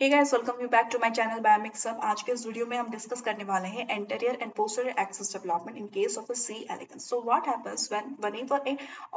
Hey guys, welcome you back to my channel Biomix सब। आज के इस वीडियो में हम डिस्कस करने वाले हैं anterior and posterior axis development in case of a C elegans. So what happens whenever a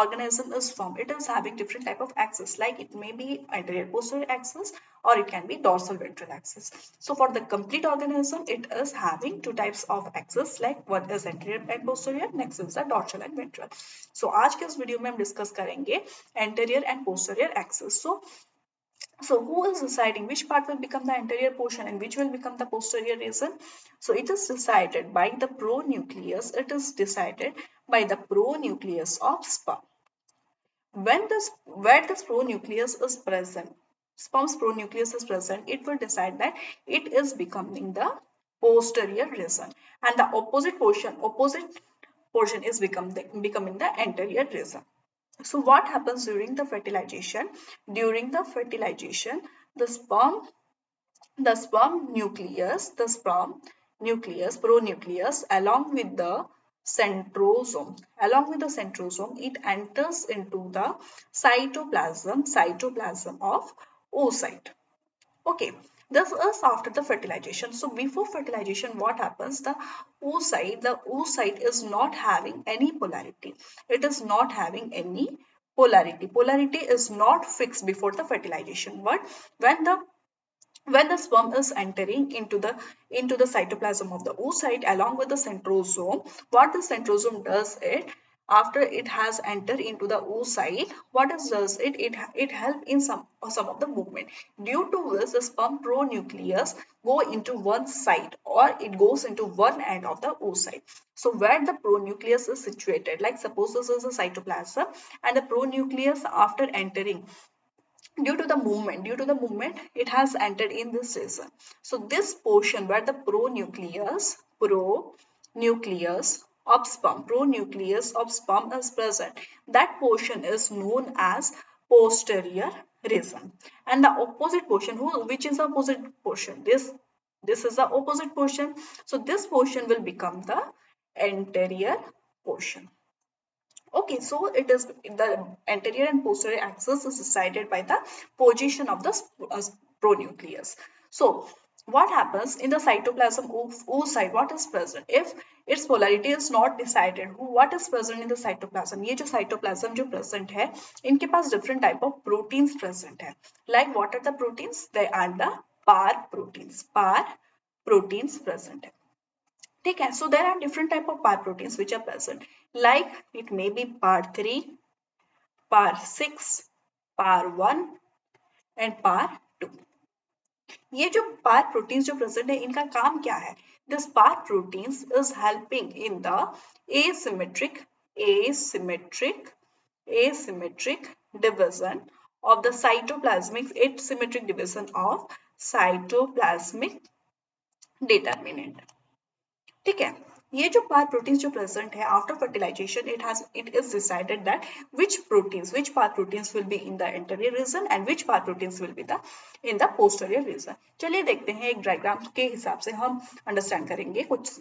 organism is formed, it is having different type of axis, like it may be anterior posterior axis or it can be dorsal ventral axis. So for the complete organism, it is having two types of axis, like one is anterior and posterior, next is the dorsal and ventral. So आज के इस video में हम discuss करेंगे anterior and posterior axis. So who is deciding which part will become the anterior portion and which will become the posterior region? So it is decided by the pronucleus. It is decided by the pronucleus of sperm. Where this pronucleus is present, sperm's pronucleus is present, it will decide that it is becoming the posterior region, and the opposite portion is becoming the anterior region. So what happens during the fertilization? During the fertilization, the sperm nucleus, pronucleus, along with the centrosome, it enters into the cytoplasm of oocyte. Okay, this is after the fertilization. So before fertilization, what happens? The oocyte is not having any polarity. It is not having any polarity. Polarity is not fixed before the fertilization. But when the sperm is entering into the cytoplasm of the oocyte along with the centrosome, what the centrosome does it, after it has entered into the oocyte, what it does it help in some of the movement. Due to this, the sperm pronucleus go into one side, or it goes into one end of the oocyte. So where the pronucleus is situated, like suppose this is a cytoplasm, and the pronucleus after entering, due to the movement it has entered in this region. So this portion where the pronucleus of sperm is present, that portion is known as posterior region. And the opposite portion, which is the opposite portion, this is the opposite portion. So this portion will become the anterior portion. Okay, so it is the anterior and posterior axis is decided by the position of the pronucleus. So what happens in the cytoplasm of oocyte? What is present? If its polarity is not decided, what is present in the cytoplasm? ये जो cytoplasm जो present है, इनके पास different type of proteins present है. Like what are the proteins? They are the PAR proteins. PAR proteins present है. ठीक है, so there are different type of PAR proteins which are present, like it may be PAR3, PAR6, PAR1 and PAR2. ये जो PAR proteins जो present है, इनका काम क्या है? This PAR proteins is helping in the asymmetric division of the cytoplasmic determinant. ठीक है, ये जो पार प्रोटीन्स जो प्रेजेंट है after fertilisation, it is decided that which part proteins will be in the anterior region and which part proteins will be in the posterior region. चलिए देखते हैं, एक डायग्राम के हिसाब से हम अंडरस्टैंड करेंगे कुछ.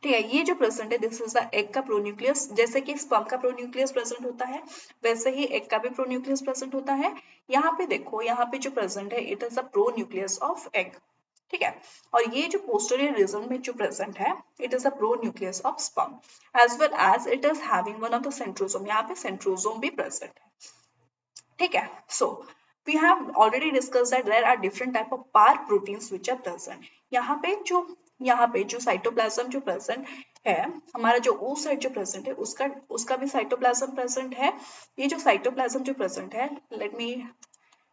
ठीक है, ये जो प्रेजेंट है, दिस इज द एग का प्रोन्यूक्लियस. जैसे कि स्पर्म का प्रोन्यूक्लियस प्रेजेंट होता है, वैसे ही एग का भी प्रोन्यूक्लियस प्रेजेंट होता है. यहाँ पे देखो, यहाँ पे जो प्रेजेंट है, it is the pronucleus of egg. ठीक है, और ये जो पोस्टीरियर रीजन में जो प्रेजेंट है, it is a pronucleus of sperm, as well as it is having one of the centrosome. यहाँ पे सेंट्रोसोम भी प्रेजेंट है. ठीक है, so we have already discuss that there are different type of PAR proteins which are present. यहाँ पे जो cytoplasm जो प्रेजेंट है, हमारा जो oocyte जो प्रेजेंट है, उसका भी साइटोप्लाज्म प्रेजेंट है. ये जो साइटोप्लाज्म जो प्रेजेंट है, let me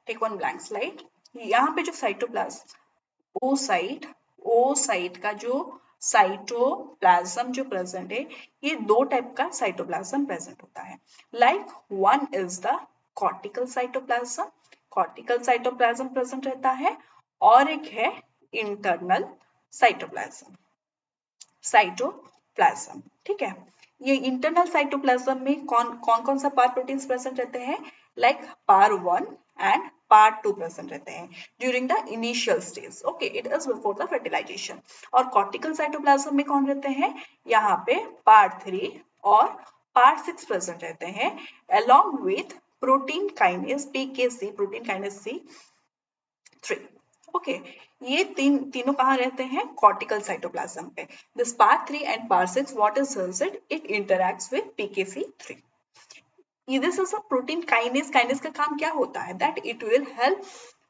take one blank slide. यहाँ पे जो साइटोप्लाज्म oocyte का जो साइटोप्लाज्म जो प्रेजेंट है, ये दो टाइप का साइटोप्लाज्म प्रेजेंट होता है. Like one is the cortical cytoplasm present रहता है, और एक है इंटरनल साइटोप्लाज्म. ठीक है, ये इंटरनल साइटोप्लाज्म में कौन सा पार प्रोटीन्स प्रेजेंट रहते हैं? Like PAR1 and PAR2 present रहते हैं during the initial stage. Okay, it is before the fertilisation. और कॉर्टिकल साइटोप्लाज्म में कौन रहते हैं? यहाँ पे PAR3 और PAR6 प्रेजेंट रहते हैं, along with protein kinase PKC, protein kinase C3. Okay ये तीनों कहाँ रहते हैं? कॉर्टिकल साइटोप्लाज्म पे. This part 3 and part 6 what is it? It interacts with PKC3. This is a protein kinase. Kinase का काम क्या होता है? That it will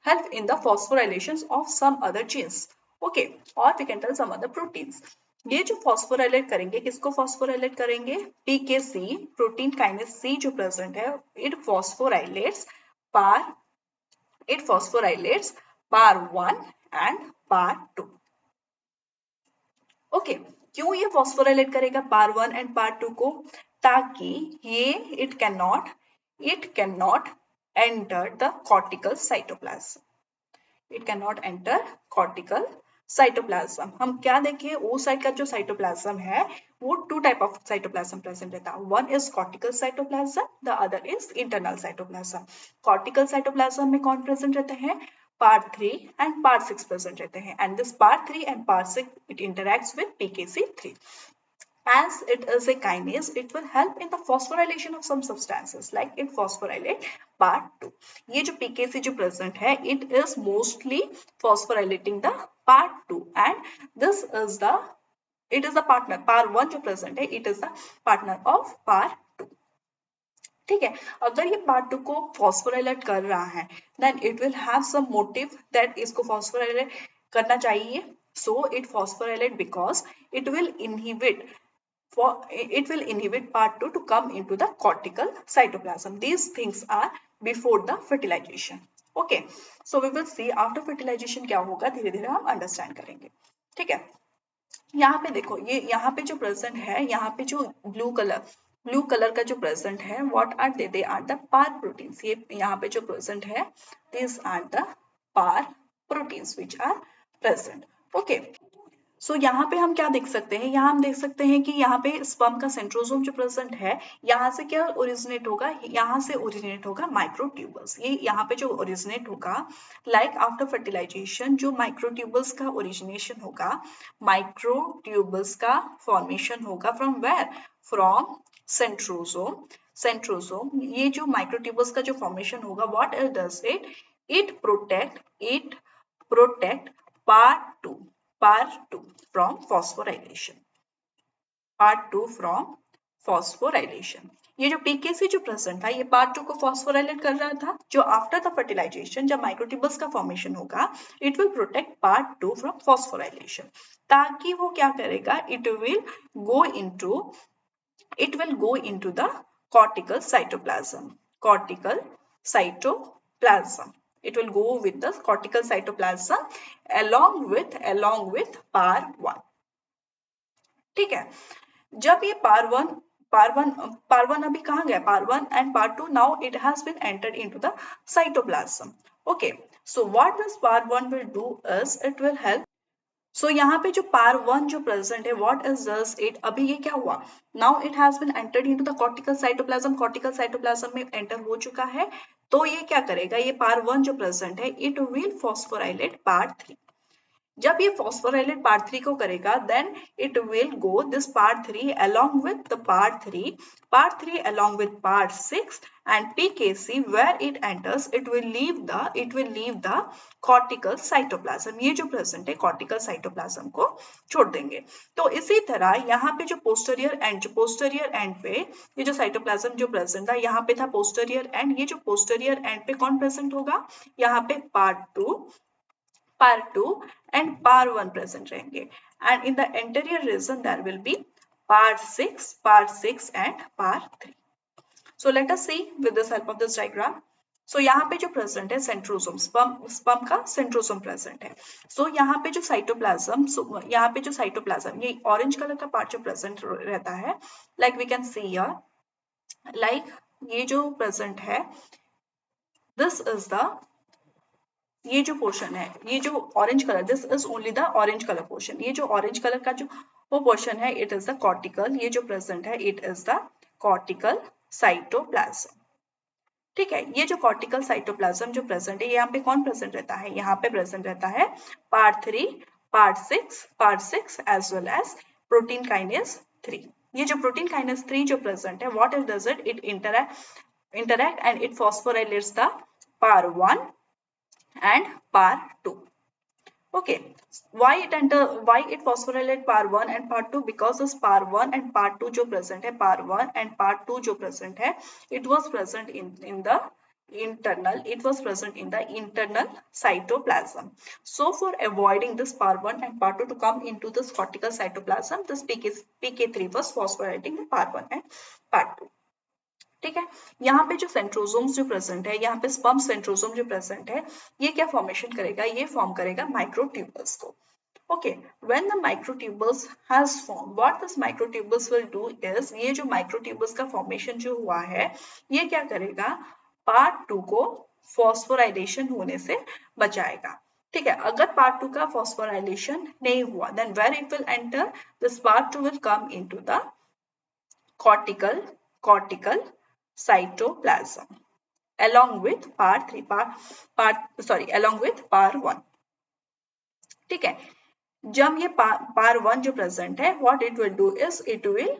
help in the phosphorylation of some other genes. Okay, or we can tell some other proteins. ये जो phosphorylate करेंगे, किसको phosphorylate करेंगे? PKC, प्रोटीन काइनेज C जो प्रेजेंट है, it phosphorylates par par 1 and par 2. Okay, क्यों ये phosphorylate करेगा पार 1 एंड पार 2 को? ताकि ये it can not enter the cortical cytoplasm. It can not enter cortical cytoplasm. हम क्या देखें, ओ साइड का जो साइटोप्लाज्म है वो two type of cytoplasm present रहता है. One is cortical cytoplasm, the other is internal cytoplasm. Cortical cytoplasm में कौन प्रेजेंट रहते हैं? पार्ट 3 एंड पार्ट 6 प्रेजेंट रहते हैं. And this part 3 and part 6 it interacts with PKC3. As it is a kinase, it will help in the phosphorylation of some substances like it phosphorylate part 2. ये जो PKC जो present है, it is mostly phosphorylating the part 2 and this is the partner. part 1 जो present है, it is the partner of part 2. ठीक है, अगर ये पार्ट 2 को फॉस्फोराइलेट कर रहा है then it will have some motive that इसको फॉस्फोराइलेट करना चाहिए. So it phosphorylate because it will inhibit part 2 to come into the cortical cytoplasm. These things are before the fertilization. Okay, so we will see after fertilization क्या होगा, धीरे धीरे हम understand करेंगे. ठीक है, यहाँ पे देखो, ये यहाँ पे जो प्रेजेंट है, यहाँ पे जो ब्लू कलर का जो प्रेजेंट है, what are they are the par proteins. ये यहाँ पे जो प्रेजेंट है, this are the par proteins which are present. Okay, so यहाँ पे हम क्या देख सकते हैं? यहाँ हम देख सकते हैं कि यहाँ पे स्पर्म का सेंट्रोसोम जो प्रेजेंट है, यहाँ से क्या ओरिजिनेट होगा? यहाँ से ओरिजिनेट होगा माइक्रोट्यूबल्स. ये यहाँ पे जो ओरिजिनेट होगा लाइक आफ्टर फर्टिलाइजेशन, जो माइक्रोट्यूबल्स का ओरिजिनेशन होगा, माइक्रोट्यूबल्स का फॉर्मेशन होगा from where? From centrosome. Centrosome, ये जो माइक्रोट्यूबल्स का जो फॉर्मेशन होगा, what it does it protect part 2 from phosphorylation. part 2 from phosphorylation. ये जो PKC जो प्रेजेंट था, ये part 2 को फॉस्फोराइलेट कर रहा था. जो आफ्टर द फर्टिलाइजेशन जब माइक्रोट्यूबल्स का फॉर्मेशन होगा, it will protect part 2 from phosphorylation. ताकि वो क्या करेगा? It will go into the cortical cytoplasm. It will go with the cortical cytoplasm along with par 1. ठीक है, जब ये par 1 अभी कहाँ गया? par 1 and par 2 now it has been entered into the cytoplasm. Okay, so what this par 1 will do is it will help. सो यहाँ पे जो पार 1 जो प्रेजेंट है, व्हाट इज दिस इट? अभी ये क्या हुआ? Now it has been entered into the cortical cytoplasm. Cortical cytoplasm में एंटर हो चुका है. तो ये क्या करेगा? ये पार 1 जो प्रेजेंट है, इट विल फॉस्फोराइलेट पार्ट 3. जब ये फॉस्फोराइलेट पार्ट 3 को करेगा, then it will go this part 3 along with the part 3 along with part 6 and PKC where it enters, it will leave the cortical cytoplasm. ये जो present है cortical cytoplasm को छोड़ देंगे. तो इसी तरह यहाँ पे जो पोस्टीरियर एंड पे ये जो साइटोप्लाज्म जो प्रेजेंट था, यहाँ पे था पोस्टीरियर एंड. ये जो पोस्टीरियर एंड पे कौन प्रेजेंट होगा? यहाँ पे part 2 and part 1 present रहेंगे. And in the anterior region there will be part 6 and part 3. So let us see with this help of this diagram. So यहाँ पे जो प्रेजेंट है सेंट्रोसोम, स्पर्म का सेंट्रोसोम प्रेजेंट है. So यहाँ पे जो साइटोप्लाज्म, ये ऑरेंज कलर का पार्ट जो प्रेजेंट रहता है, like we can see here, like ये जो प्रेजेंट है, this is the ये जो पोर्शन है, ये जो orange colour, this is only the orange colour portion. ये जो ऑरेंज कलर का जो वो पोर्शन है, इट इज द कॉर्टिकल. ये जो प्रेजेंट है, it is the cortical cytoplasm. ठीक है, ये जो कॉर्टिकल साइटोप्लाज्म जो प्रेजेंट है, यहाँ पे कौन प्रेजेंट रहता है? यहाँ पे प्रेजेंट रहता है part 3, part 6 as well as protein kinase 3. ये जो प्रोटीन काइनेज 3 जो प्रेजेंट है, what it does it interact and it phosphorylates the par 1 and par 2. Okay, why it phosphorylate par1 and par2? Because this par1 and par2 जो present है, par1 and par2 जो present है, it was present in the internal cytoplasm. So for avoiding this par1 and par2 to come into this cortical cytoplasm, this PK3 was phosphorylating the par1 and par2. ठीक है, यहाँ पे जो centrosomes जो present है, यहाँ पे स्पर्म सेंट्रोसोम जो प्रेजेंट है, ये क्या फॉर्मेशन करेगा? ये फॉर्म करेगा माइक्रोट्यूबल्स को. Okay, when the microtubules has formed, what this microtubules will do is, ये जो microtubules का formation जो हुआ है, ये क्या करेगा? पार्ट 2 को फॉस्फोराइलेशन होने से बचाएगा. ठीक है, अगर पार्ट 2 का फॉस्फोराइलेशन नहीं हुआ, then where it will enter? This part 2 will come into the cortical cytoplasm along with along with par 1. ठीक है, जब ये par 1 जो प्रेजेंट है, what it will do is it will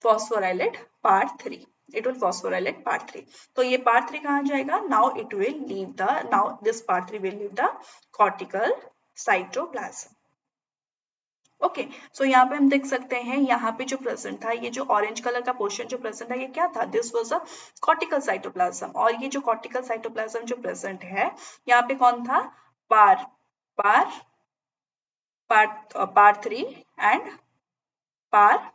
phosphorylate par 3. It will phosphorylate par 3. तो ये par 3 कहाँ जाएगा? Now it will leave the, now this par 3 will leave the cortical cytoplasm. Okay, so यहाँ पे हम देख सकते हैं, यहाँ पे जो प्रेजेंट था, ये जो ऑरेंज कलर का पोर्शन जो प्रेजेंट है, ये क्या था? This was a cortical cytoplasm. और ये जो कॉर्टिकल साइटोप्लाज्म जो प्रेजेंट है, यहाँ पे कौन था? पार 3 एंड पार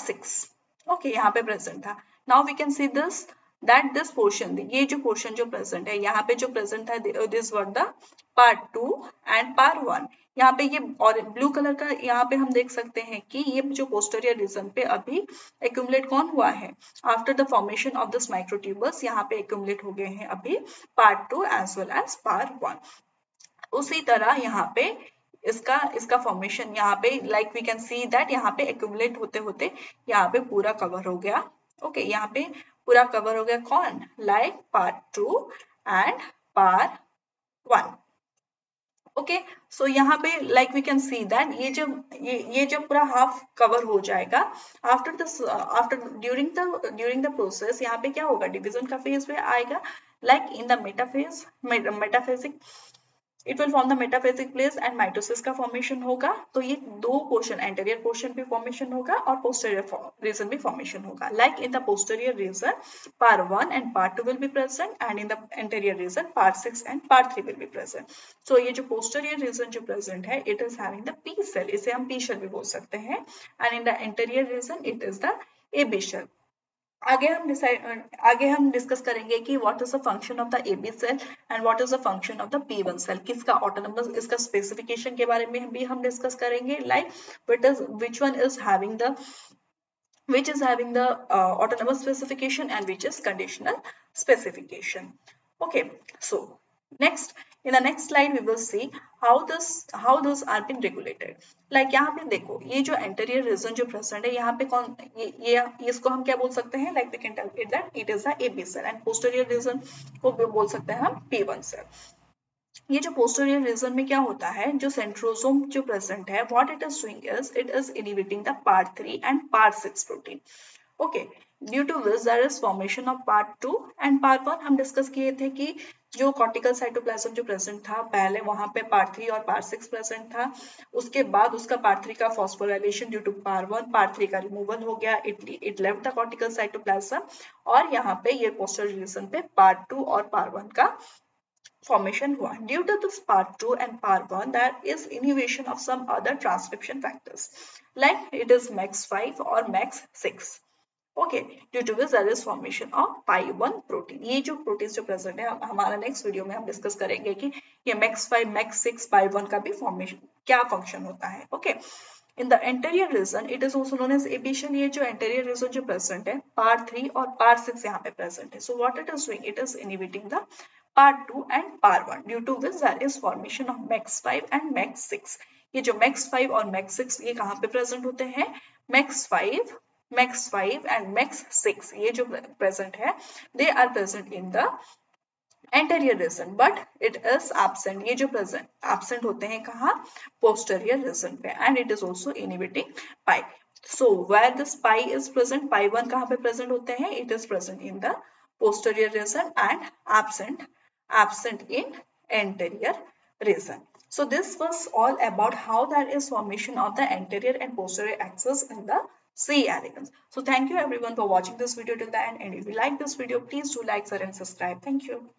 6. ओके, यहाँ पे प्रेजेंट था. Now we can see this that this portion, ये जो पोर्शन जो प्रेजेंट है, यहाँ पे जो प्रेजेंट है, this were the part 2 and part 1. यहाँ पे ये और ब्लू कलर का, यहाँ पे हम देख सकते हैं कि ये जो पोस्टीरियर रीजन पे अभी एक्यूमुलेट कौन हुआ है? After the formation of this microtubules, यहाँ पे एक्यूमुलेट हो गए हैं अभी part 2 as well as part 1. उसी तरह यहाँ पे इसका फॉर्मेशन यहाँ पे, like we can see that यहाँ पे एक्यूमुलेट होते होते यहाँ पे पूरा कवर हो गया. ओके, यहाँ पे पूरा कवर हो गया कौन? Like part 2 and part 1. Okay, so यहाँ पे like we can see that ये जब पूरा हाफ कवर हो जाएगा, आफ्टर ड्यूरिंग द प्रोसेस, यहाँ पे क्या होगा? डिवीजन का फेज पे आएगा. Like in the metaphasic it will form the metaphasic place and mitosis का फॉर्मेशन होगा. तो ये दो पोर्शन, एंटीरियर पोर्शन भी फॉर्मेशन होगा और पोस्टीरियर रीजन भी फॉर्मेशन होगा. Like in the posterior region part 1 and part 2 will be present and in the anterior region part 6 and part 3 will be present. So ये जो पोस्टीरियर रीजन जो present है, it is having the P cell, इसे हम P cell भी बोल सकते हैं. And in the anterior region it is the A B cell. आगे हम डिस्कस करेंगे कि what is the function of the AB cell and what is the function of the P1 cell. किसका autonomous, इसका स्पेसिफिकेशन के बारे में भी हम डिस्कस करेंगे. Like which is having the autonomous specification and which is conditional specification. Okay, so in the next slide we will see how those are been regulated. Like यहाँ पे देखो, ये जो anterior region जो present है, यहाँ पे कौन, ये इसको हम क्या बोल सकते हैं? Like we can tell it that it is the AB cell and posterior region को बोल सकते हैं हम P1 cell. ये जो posterior region में क्या होता है? जो centrosome जो present है, what it is doing is it is inhibiting the part 3 and part 6 protein. Okay, due to this there is formation of part 2 and part 1. हम डिस्कस किए थे कि जो कॉर्टिकल साइटोप्लाज्म जो प्रेजेंट था, पहले वहां पे पार्ट 3 और पार्ट 6 प्रेजेंट था. उसके बाद उसका पार्ट 3 का phosphorylation due to part 1, part 3 का रिमूवल हो गया. It left the cortical cytoplasm और यहाँ पे ये पोस्टीरियर रीजन पे पार्ट 2 और पार्ट 1 का formation हुआ. Due to this part 2 and part 1, there is inhibition of some other transcription factors like it is MEX5 or MEX6. Okay, due to this there is formation of PIE protein. ये जो protein जो present है, हमारा next video में हम discuss करेंगे कि ये MEX5 MEX6 पाई1 का भी फॉर्मेशन क्या फंक्शन होता है. Okay, in the anterior region it is also known as AB cell. ये जो एंटीरियर रीजन जो प्रेजेंट है, पार्ट 3 और पार्ट 6 यहाँ पे प्रेजेंट है. So what it is doing, it is inhibiting the part 2 and part 1. Due to this there is formation of MEX5 and MEX6. ये जो MEX5 और MEX6 ये कहाँ पे प्रेजेंट होते हैं? MEX5 and MEX6 ये जो प्रेजेंट है, they are present in the anterior region but it is absent. ये जो प्रेजेंट absent होते हैं कहाँ? posterior region पे, and it is also inhibiting pi. So where this pi is present, pi1 कहाँ पे present होते हैं? It is present in the posterior region and absent in anterior region. So this was all about how there is formation of the anterior and posterior axis in the C. elegans. So thank you everyone for watching this video till the end, and if you like this video, please do like, share and subscribe. Thank you.